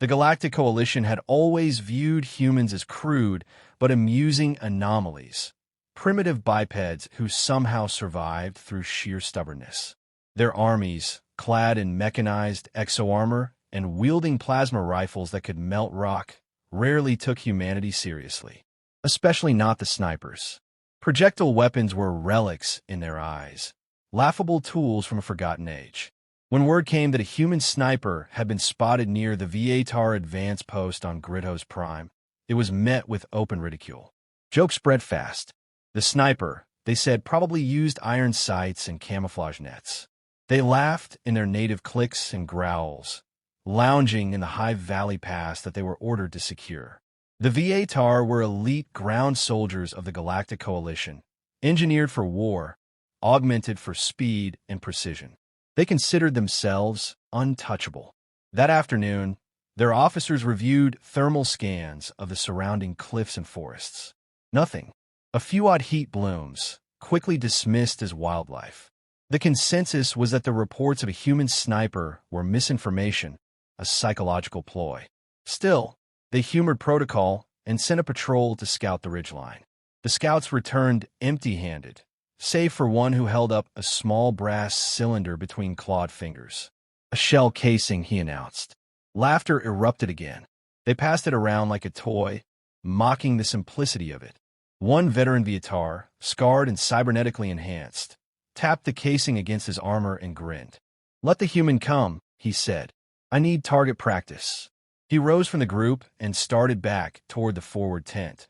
The Galactic Coalition had always viewed humans as crude but amusing anomalies, primitive bipeds who somehow survived through sheer stubbornness. Their armies, clad in mechanized exo-armor and wielding plasma rifles that could melt rock, rarely took humanity seriously, especially not the snipers. Projectile weapons were relics in their eyes, laughable tools from a forgotten age. When word came that a human sniper had been spotted near the Viatar advance post on Gridhos Prime, it was met with open ridicule. Jokes spread fast. The sniper, they said, probably used iron sights and camouflage nets. They laughed in their native clicks and growls, lounging in the high valley pass that they were ordered to secure. The Viatar were elite ground soldiers of the Galactic Coalition, engineered for war, augmented for speed and precision. They considered themselves untouchable. That afternoon, their officers reviewed thermal scans of the surrounding cliffs and forests. Nothing. A few odd heat blooms, quickly dismissed as wildlife. The consensus was that the reports of a human sniper were misinformation, a psychological ploy. Still, they humored protocol and sent a patrol to scout the ridgeline. The scouts returned empty-handed, save for one who held up a small brass cylinder between clawed fingers. A shell casing, he announced. Laughter erupted again. They passed it around like a toy, mocking the simplicity of it. One veteran Viatar, scarred and cybernetically enhanced, tapped the casing against his armor and grinned. "Let the human come," he said. "I need target practice." He rose from the group and started back toward the forward tent,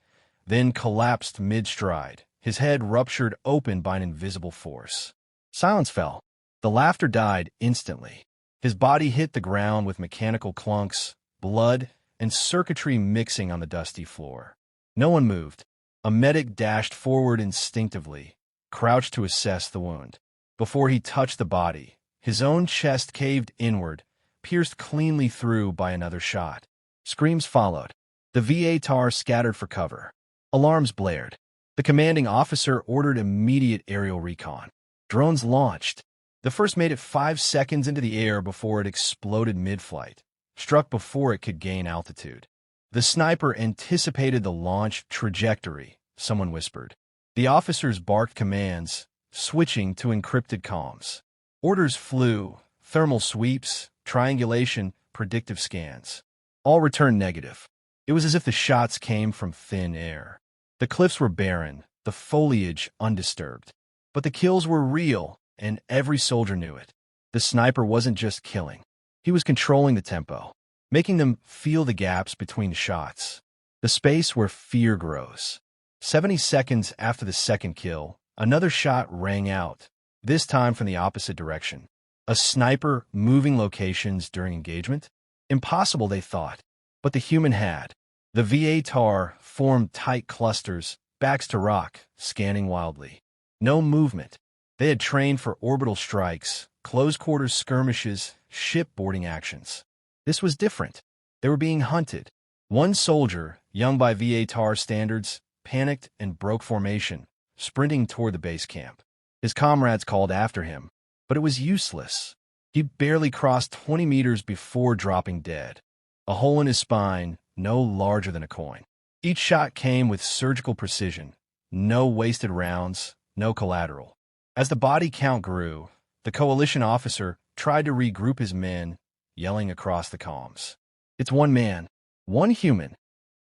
then collapsed mid-stride, his head ruptured open by an invisible force. Silence fell. The laughter died instantly. His body hit the ground with mechanical clunks, blood, and circuitry mixing on the dusty floor. No one moved. A medic dashed forward instinctively, crouched to assess the wound. Before he touched the body, his own chest caved inward, pierced cleanly through by another shot. Screams followed. The Viatar scattered for cover. Alarms blared. The commanding officer ordered immediate aerial recon. Drones launched. The first made it 5 seconds into the air before it exploded mid-flight, struck before it could gain altitude. The sniper anticipated the launch trajectory, someone whispered. The officers barked commands, switching to encrypted comms. Orders flew, thermal sweeps, triangulation, predictive scans. All returned negative. It was as if the shots came from thin air. The cliffs were barren, the foliage undisturbed. But the kills were real, and every soldier knew it. The sniper wasn't just killing. He was controlling the tempo, making them feel the gaps between shots, the space where fear grows. 70 seconds after the second kill, another shot rang out, this time from the opposite direction. A sniper moving locations during engagement? Impossible, they thought. But the human had. The Viatar formed tight clusters, backs to rock, scanning wildly. No movement. They had trained for orbital strikes, close-quarters skirmishes, shipboarding actions. This was different. They were being hunted. One soldier, young by Viatar standards, panicked and broke formation, sprinting toward the base camp. His comrades called after him, but it was useless. He barely crossed 20 meters before dropping dead. A hole in his spine, no larger than a coin. Each shot came with surgical precision. No wasted rounds, no collateral. As the body count grew, the coalition officer tried to regroup his men, yelling across the comms. It's one man, one human.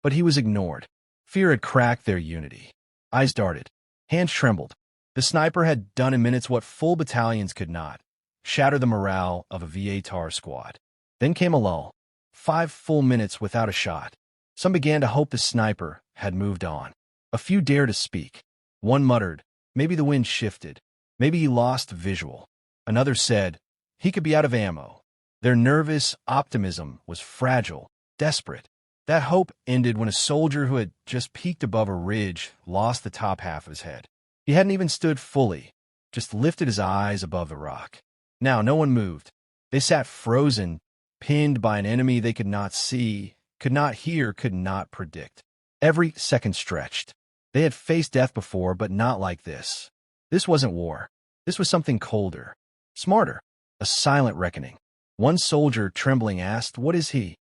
But he was ignored. Fear had cracked their unity. Eyes darted. Hands trembled. The sniper had done in minutes what full battalions could not, shatter the morale of a Viatar squad. Then came a lull. 5 full minutes without a shot. Some began to hope the sniper had moved on. A few dared to speak. One muttered, maybe the wind shifted. Maybe he lost visual. Another said, he could be out of ammo. Their nervous optimism was fragile, desperate. That hope ended when a soldier who had just peeked above a ridge lost the top half of his head. He hadn't even stood fully, just lifted his eyes above the rock. Now no one moved. They sat frozen, pinned by an enemy they could not see, could not hear, could not predict. Every second stretched. They had faced death before, but not like this. This wasn't war. This was something colder, smarter, a silent reckoning. One soldier, trembling, asked, "What is he?"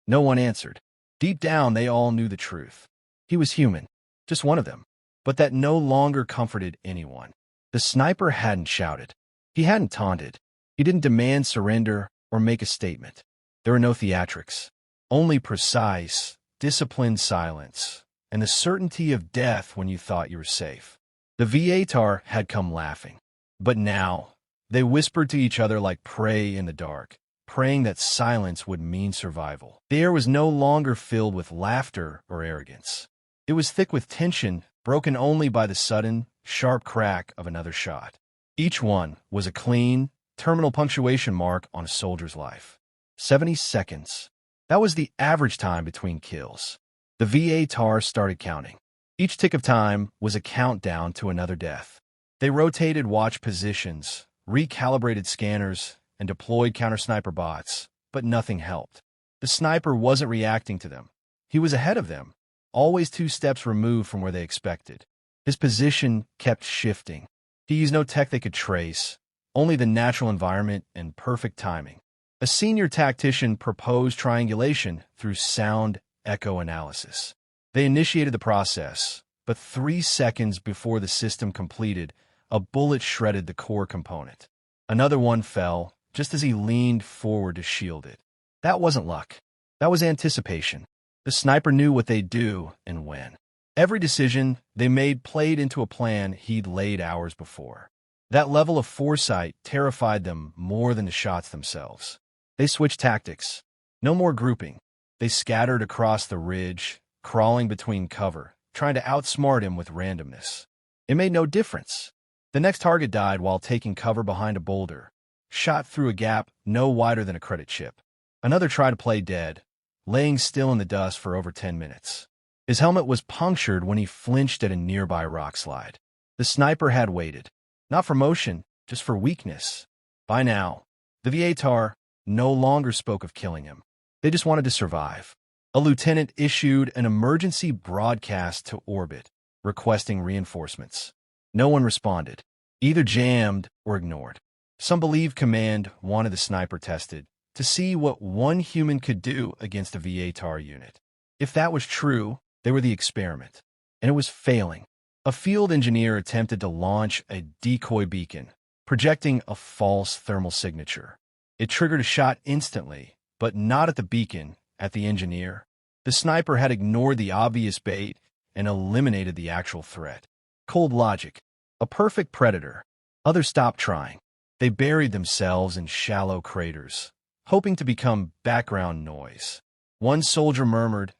No one answered. Deep down, they all knew the truth. He was human, just one of them. But that no longer comforted anyone. The sniper hadn't shouted. He hadn't taunted. He didn't demand surrender or make a statement. There were no theatrics. Only precise, disciplined silence, and the certainty of death when you thought you were safe. The Viatar had come laughing. But now, they whispered to each other like prey in the dark, praying that silence would mean survival. The air was no longer filled with laughter or arrogance. It was thick with tension, broken only by the sudden, sharp crack of another shot. Each one was a clean, terminal punctuation mark on a soldier's life. 70 seconds. That was the average time between kills. The VA-TAR started counting. Each tick of time was a countdown to another death. They rotated watch positions, recalibrated scanners, and deployed counter-sniper bots, but nothing helped. The sniper wasn't reacting to them. He was ahead of them, always 2 steps removed from where they expected. His position kept shifting. He used no tech they could trace, only the natural environment and perfect timing. A senior tactician proposed triangulation through sound echo analysis. They initiated the process, but 3 seconds before the system completed, a bullet shredded the core component. Another one fell, just as he leaned forward to shield it. That wasn't luck. That was anticipation. The sniper knew what they'd do and when. Every decision they made played into a plan he'd laid hours before. That level of foresight terrified them more than the shots themselves. They switched tactics. No more grouping. They scattered across the ridge, crawling between cover, trying to outsmart him with randomness. It made no difference. The next target died while taking cover behind a boulder, shot through a gap no wider than a credit chip. Another tried to play dead, laying still in the dust for over 10 minutes. His helmet was punctured when he flinched at a nearby rock slide. The sniper had waited, not for motion, just for weakness. By now, the Viatar no longer spoke of killing him. They just wanted to survive. A lieutenant issued an emergency broadcast to orbit, requesting reinforcements. No one responded, either jammed or ignored. Some believed command wanted the sniper tested to see what one human could do against a Viatar unit. If that was true, they were the experiment, and it was failing. A field engineer attempted to launch a decoy beacon, projecting a false thermal signature. It triggered a shot instantly, but not at the beacon, at the engineer. The sniper had ignored the obvious bait and eliminated the actual threat. Cold logic. A perfect predator. Others stopped trying. They buried themselves in shallow craters, hoping to become background noise. One soldier murmured,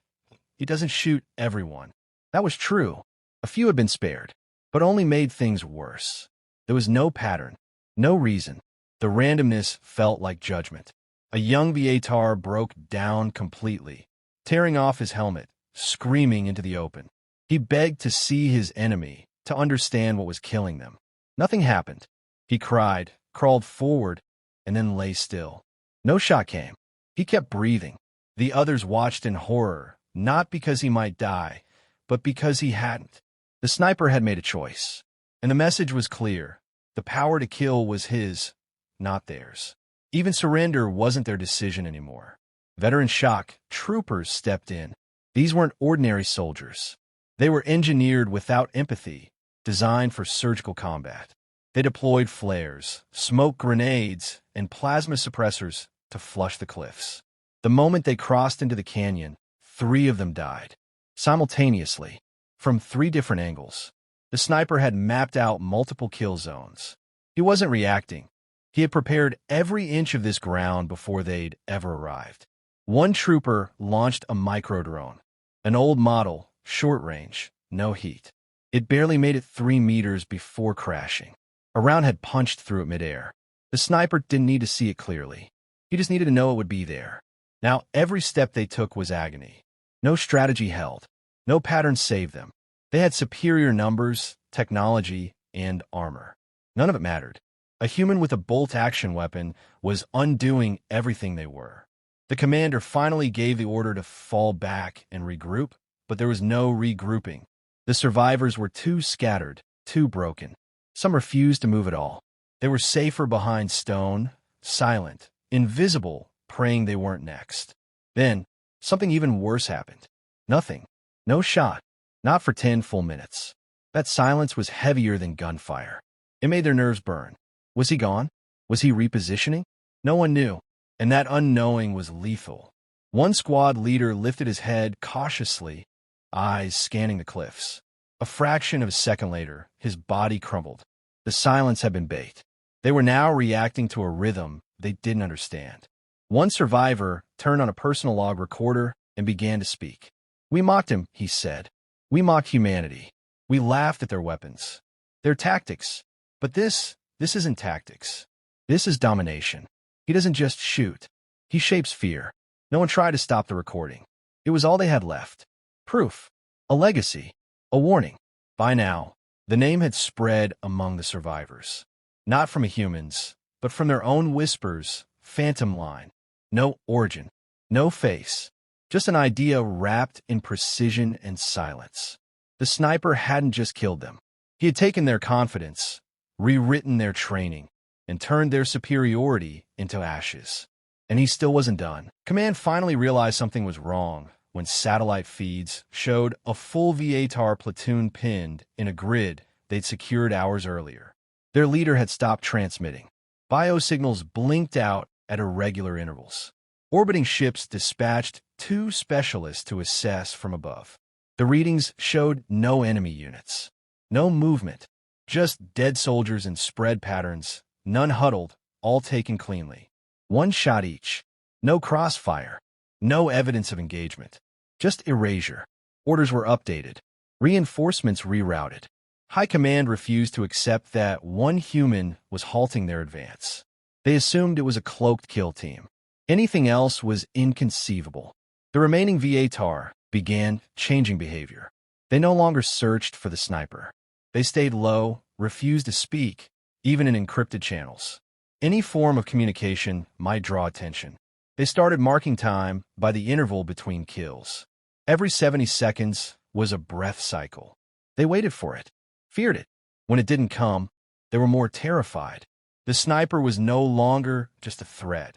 "He doesn't shoot everyone." That was true. A few had been spared, but only made things worse. There was no pattern, no reason. The randomness felt like judgment. A young Viatar broke down completely, tearing off his helmet, screaming into the open. He begged to see his enemy, to understand what was killing them. Nothing happened. He cried, crawled forward, and then lay still. No shot came. He kept breathing. The others watched in horror, not because he might die, but because he hadn't. The sniper had made a choice, and the message was clear. The power to kill was his, not theirs. Even surrender wasn't their decision anymore. Veteran shock troopers stepped in. These weren't ordinary soldiers. They were engineered without empathy, designed for surgical combat. They deployed flares, smoke grenades, and plasma suppressors to flush the cliffs. The moment they crossed into the canyon, 3 of them died. Simultaneously, from 3 different angles. The sniper had mapped out multiple kill zones. He wasn't reacting. He had prepared every inch of this ground before they'd ever arrived. One trooper launched a micro-drone, an old model, short range, no heat. It barely made it 3 meters before crashing. A round had punched through it midair. The sniper didn't need to see it clearly. He just needed to know it would be there. Now every step they took was agony. No strategy held. No pattern saved them. They had superior numbers, technology, and armor. None of it mattered. A human with a bolt-action weapon was undoing everything they were. The commander finally gave the order to fall back and regroup, but there was no regrouping. The survivors were too scattered, too broken. Some refused to move at all. They were safer behind stone, silent, invisible, praying they weren't next. Then, something even worse happened. Nothing. No shot. Not for 10 full minutes. That silence was heavier than gunfire. It made their nerves burn. Was he gone? Was he repositioning? No one knew, and that unknowing was lethal. One squad leader lifted his head cautiously, eyes scanning the cliffs. A fraction of a second later, his body crumbled. The silence had been baked. They were now reacting to a rhythm they didn't understand. One survivor turned on a personal log recorder and began to speak. "We mocked him," he said. "We mocked humanity. We laughed at their weapons, their tactics. But this isn't tactics. This is domination. He doesn't just shoot. He shapes fear." No one tried to stop the recording. It was all they had left. Proof. A legacy. A warning. By now, the name had spread among the survivors. Not from humans, but from their own whispers, phantom line. No origin. No face. Just an idea wrapped in precision and silence. The sniper hadn't just killed them. He had taken their confidence, rewritten their training, and turned their superiority into ashes. And he still wasn't done. Command finally realized something was wrong when satellite feeds showed a full VATAR platoon pinned in a grid they'd secured hours earlier. Their leader had stopped transmitting. Biosignals blinked out at irregular intervals. Orbiting ships dispatched 2 specialists to assess from above. The readings showed no enemy units, no movement, just dead soldiers in spread patterns, none huddled, all taken cleanly. 1 shot each. No crossfire. No evidence of engagement. Just erasure. Orders were updated. Reinforcements rerouted. High Command refused to accept that one human was halting their advance. They assumed it was a cloaked kill team. Anything else was inconceivable. The remaining VATAR began changing behavior. They no longer searched for the sniper. They stayed low, refused to speak, even in encrypted channels. Any form of communication might draw attention. They started marking time by the interval between kills. Every 70 seconds was a breath cycle. They waited for it, feared it. When it didn't come, they were more terrified. The sniper was no longer just a threat.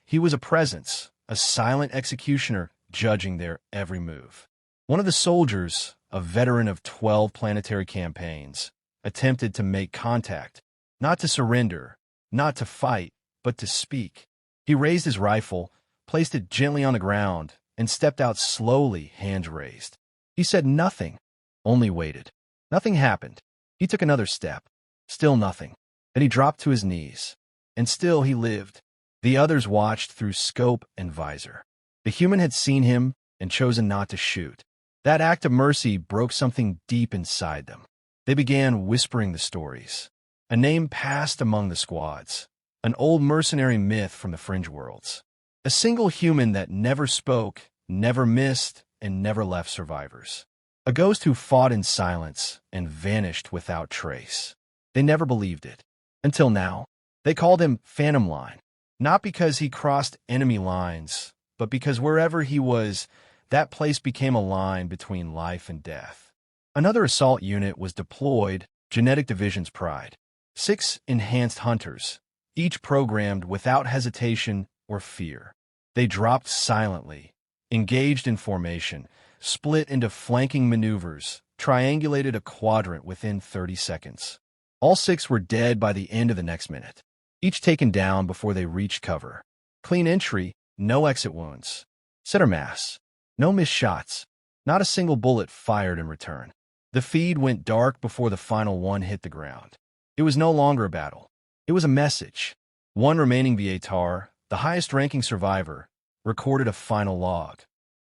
He was a presence, a silent executioner judging their every move. One of the soldiers, a veteran of 12 planetary campaigns, attempted to make contact, not to surrender, not to fight, but to speak. He raised his rifle, placed it gently on the ground, and stepped out slowly, hands raised. He said nothing, only waited. Nothing happened. He took another step. Still nothing. Then he dropped to his knees. And still he lived. The others watched through scope and visor. The human had seen him and chosen not to shoot. That act of mercy broke something deep inside them. They began whispering the stories. A name passed among the squads, an old mercenary myth from the fringe worlds. A single human that never spoke, never missed, and never left survivors. A ghost who fought in silence and vanished without trace. They never believed it. Until now. They called him Phantom Line, not because he crossed enemy lines, but because wherever he was, that place became a line between life and death. Another assault unit was deployed, Genetic Division's pride. 6 enhanced hunters, each programmed without hesitation or fear. They dropped silently, engaged in formation, split into flanking maneuvers, triangulated a quadrant within 30 seconds. All 6 were dead by the end of the next minute, each taken down before they reached cover. Clean entry, no exit wounds. Center mass, no missed shots, not a single bullet fired in return. The feed went dark before the final one hit the ground. It was no longer a battle. It was a message. One remaining VATAR, the highest-ranking survivor, recorded a final log.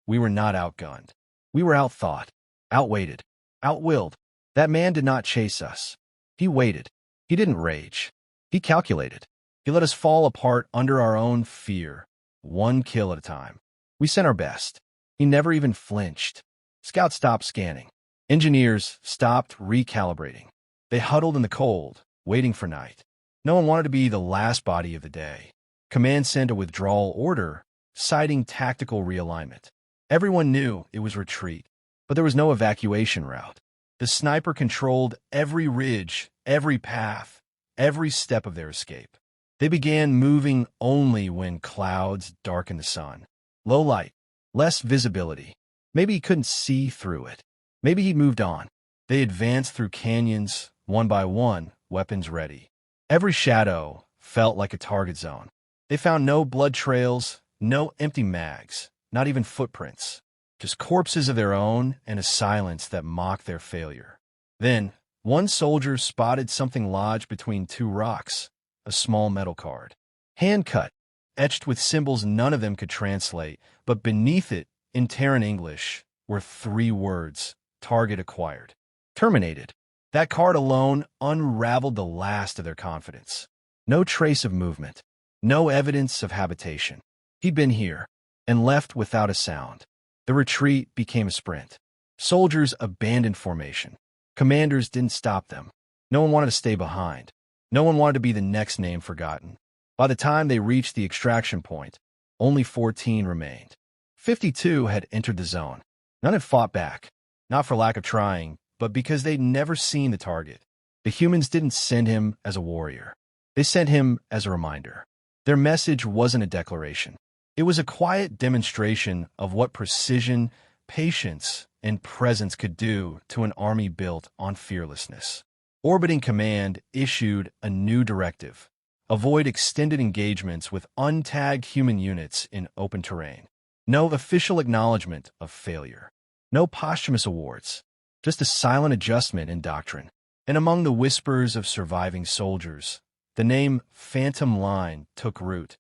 We were not outgunned. We were outthought, outweighted, outwilled. That man did not chase us. He waited. He didn't rage. He calculated. He let us fall apart under our own fear, one kill at a time. We sent our best. He never even flinched. Scouts stopped scanning. Engineers stopped recalibrating. They huddled in the cold, waiting for night. No one wanted to be the last body of the day. Command sent a withdrawal order, citing tactical realignment. Everyone knew it was retreat, but there was no evacuation route. The sniper controlled every ridge, every path, every step of their escape. They began moving only when clouds darkened the sun. Low light, Less visibility. Maybe he couldn't see through it. Maybe he moved on. They advanced through canyons, one by one, weapons ready. Every shadow felt like a target zone. They found no blood trails, no empty mags, not even footprints. Just corpses of their own and a silence that mocked their failure. Then, one soldier spotted something lodged between two rocks, a small metal card. Hand-cut, etched with symbols none of them could translate, but beneath it, in Terran English, were 3 words: target acquired. Terminated. That card alone unraveled the last of their confidence. No trace of movement. No evidence of habitation. He'd been here, and left without a sound. The retreat became a sprint. Soldiers abandoned formation. Commanders didn't stop them. No one wanted to stay behind. No one wanted to be the next name forgotten. By the time they reached the extraction point, only 14 remained. 52 had entered the zone. None had fought back, not for lack of trying, but because they'd never seen the target. The humans didn't send him as a warrior. They sent him as a reminder. Their message wasn't a declaration. It was a quiet demonstration of what precision, patience, and presence could do to an army built on fearlessness. Orbiting Command issued a new directive: avoid extended engagements with untagged human units in open terrain. No official acknowledgement of failure. No posthumous awards. Just a silent adjustment in doctrine. And among the whispers of surviving soldiers, the name Phantom Line took root,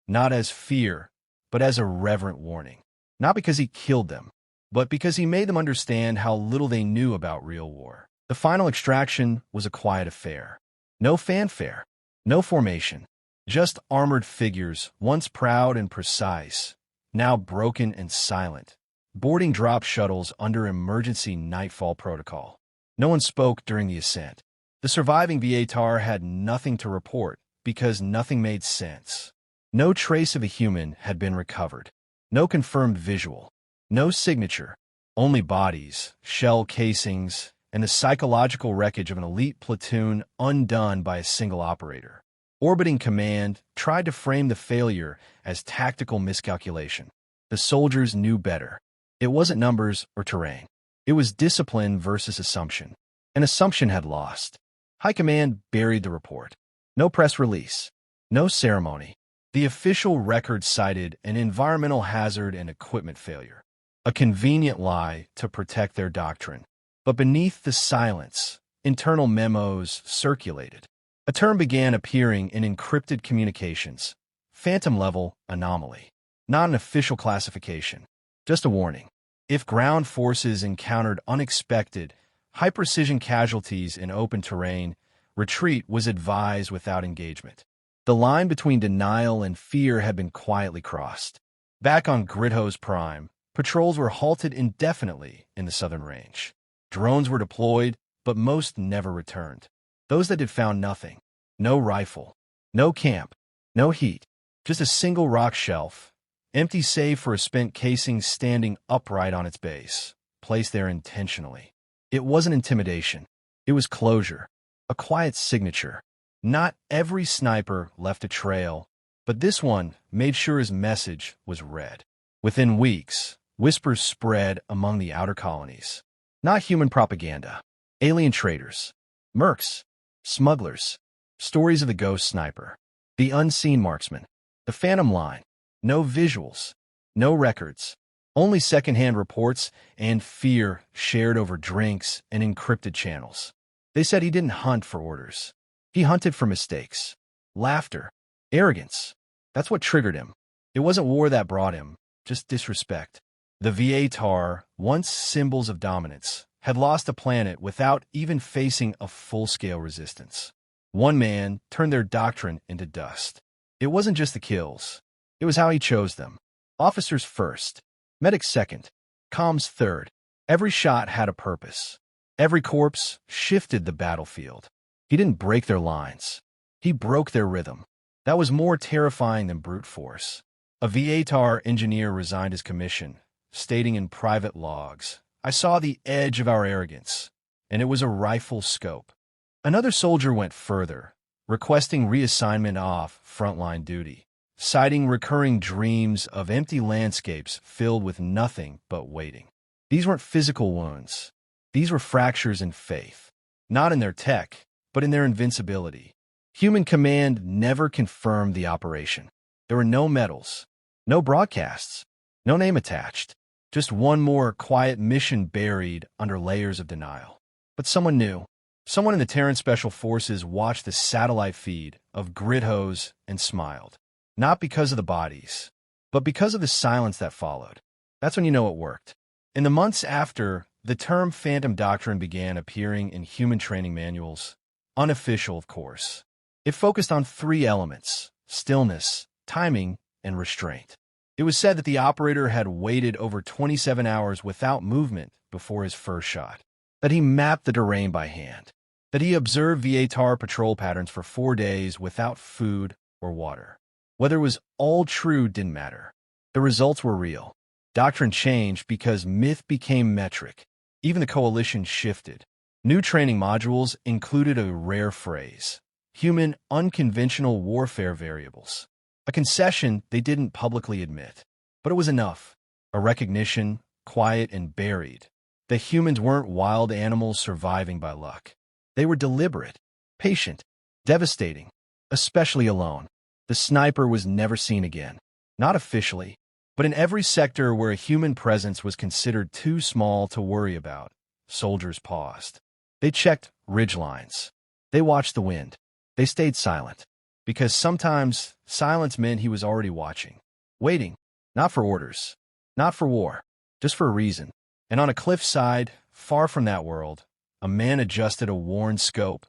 not as fear, but as a reverent warning. Not because he killed them, but because he made them understand how little they knew about real war. The final extraction was a quiet affair. No fanfare, no formation, just armored figures, once proud and precise, now broken and silent, boarding drop shuttles under emergency nightfall protocol. No one spoke during the ascent. The surviving Viatar had nothing to report because nothing made sense. No trace of a human had been recovered. No confirmed visual. No signature. Only bodies, shell casings, and the psychological wreckage of an elite platoon undone by a single operator. Orbiting Command tried to frame the failure as tactical miscalculation. The soldiers knew better. It wasn't numbers or terrain. It was discipline versus assumption. An assumption had lost. High Command buried the report. No press release. No ceremony. The official record cited an environmental hazard and equipment failure. A convenient lie to protect their doctrine. But beneath the silence, internal memos circulated. A term began appearing in encrypted communications. Phantom-level anomaly. Not an official classification. Just a warning. If ground forces encountered unexpected, high-precision casualties in open terrain, retreat was advised without engagement. The line between denial and fear had been quietly crossed. Back on Gridhose Prime, patrols were halted indefinitely in the southern range. Drones were deployed, but most never returned. Those that had found nothing. No rifle. No camp. No heat. Just a single rock shelf, empty save for a spent casing standing upright on its base, placed there intentionally. It wasn't intimidation. It was closure. A quiet signature. Not every sniper left a trail, but this one made sure his message was read. Within weeks, whispers spread among the outer colonies. Not human propaganda. Alien traders. Mercs. Smugglers. Stories of the ghost sniper. The unseen marksman. The Phantom Line. No visuals. No records. Only secondhand reports and fear shared over drinks and encrypted channels. They said he didn't hunt for orders. He hunted for mistakes. Laughter. Arrogance. That's what triggered him. It wasn't war that brought him, just disrespect. The Viatar, once symbols of dominance, had lost a planet without even facing a full-scale resistance. One man turned their doctrine into dust. It wasn't just the kills. It was how he chose them. Officers first. Medics second. Comms third. Every shot had a purpose. Every corpse shifted the battlefield. He didn't break their lines. He broke their rhythm. That was more terrifying than brute force. A Viatar engineer resigned his commission, stating in private logs, "I saw the edge of our arrogance," and it was a rifle scope. Another soldier went further, requesting reassignment off frontline duty. citing recurring dreams of empty landscapes filled with nothing but waiting. These weren't physical wounds. These were fractures in faith, not in their tech, but in their invincibility. Human command never confirmed the operation. There were no medals, no broadcasts, no name attached, just one more quiet mission buried under layers of denial. But someone knew. Someone in the Terran Special Forces watched the satellite feed of Gridhose and smiled. Not because of the bodies, but because of the silence that followed. That's when you know it worked. In the months after, the term Phantom Doctrine began appearing in human training manuals. Unofficial, of course. It focused on three elements: stillness, timing, and restraint. It was said that the operator had waited over 27 hours without movement before his first shot, that he mapped the terrain by hand, that he observed Viatar patrol patterns for 4 days without food or water. Whether it was all true didn't matter. The results were real. Doctrine changed because myth became metric. Even the coalition shifted. New training modules included a rare phrase: human unconventional warfare variables. A concession they didn't publicly admit. But it was enough. A recognition, quiet and buried, that humans weren't wild animals surviving by luck. They were deliberate, patient, devastating, especially alone. The sniper was never seen again. Not officially, but in every sector where a human presence was considered too small to worry about, soldiers paused. They checked ridgelines. They watched the wind. They stayed silent. Because sometimes silence meant he was already watching. Waiting. Not for orders. Not for war. Just for a reason. And on a cliffside, far from that world, a man adjusted a worn scope,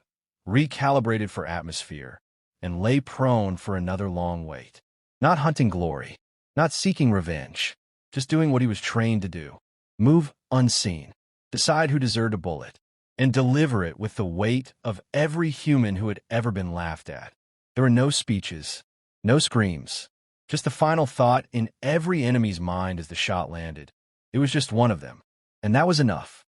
recalibrated for atmosphere, and lay prone for another long wait. Not hunting glory. Not seeking revenge. Just doing what he was trained to do. Move unseen. Decide who deserved a bullet. And deliver it with the weight of every human who had ever been laughed at. There were no speeches, no screams, just the final thought in every enemy's mind as the shot landed. It was just one of them, and that was enough.